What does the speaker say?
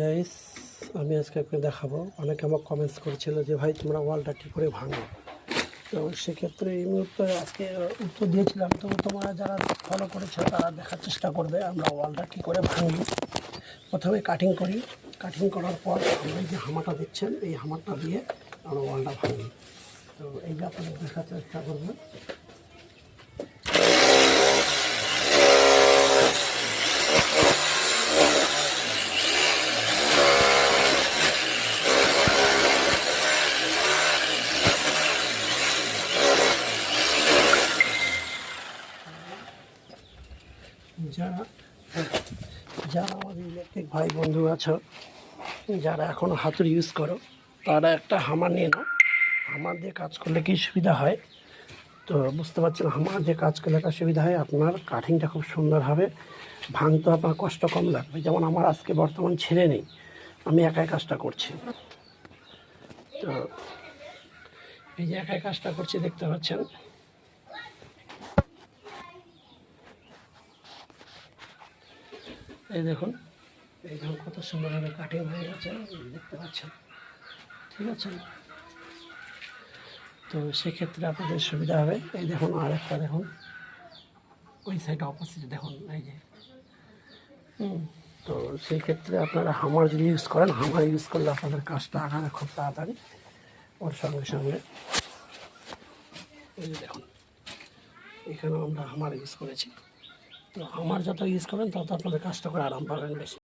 Guys, আমি আজকে আপনাকে দেখাবো। অনেকে আমাকে কমেন্টস করেছিল যে ভাই তোমরা ওয়ালটা কী করে ভাঙো। তো সেক্ষেত্রে এই মুহূর্তে আজকে উত্তর দিয়েছিলাম। তো তোমরা যারা ফলো করেছো তারা দেখার চেষ্টা করবে আমরা ওয়ালটা কী করে ভাঙি। প্রথমে কাটিং করি, কাটিং করার পর আমরা এই যে হামাটা দেখছেন এই হামারটা দিয়ে আমরা ওয়ালটা ভাঙি। তো এই যে আপনাদের দেখার চেষ্টা করবেন। যারা যারা আমাদের ইলেকট্রিক ভাই বন্ধু আছো, যারা এখনও হাতুড়ি ইউজ করো, তারা একটা হামার নিয়ে নাও। হামার দিয়ে কাজ করলে কি সুবিধা হয়, তো বুঝতে পারছেন হামার দিয়ে কাজ করলে একটা সুবিধা হয়, আপনার কাটিংটা খুব সুন্দর হবে, ভাঙতে আপনার কষ্ট কম লাগবে। যেমন আমার আজকে বর্তমান ছেলে নেই, আমি একাই কাজটা করছি। তো এই যে একাই কাজটা করছি দেখতে পাচ্ছেন। এই দেখুন কত সুন্দরভাবে কাটিং হয়ে গেছে, দেখতে পাচ্ছেন। ঠিক আছে, তো সেক্ষেত্রে আপনাদের সুবিধা হবে। এই দেখুন আর একটা দেখুন, ওই সাইড অপোজিটে দেখুন এই যে। তো সেই ক্ষেত্রে আপনারা হামার যদি ইউজ করেন, হামার ইউজ করলে আপনাদের কাজটা আগাবে খুব তাড়াতাড়ি। ওর সঙ্গে সঙ্গে এই যে দেখুন এখানেও আমরা হামার ইউজ করেছি। তো হামার যত ইউজ করেন তত আপনাদের কাজটা করে আরাম পাবেন বেশি।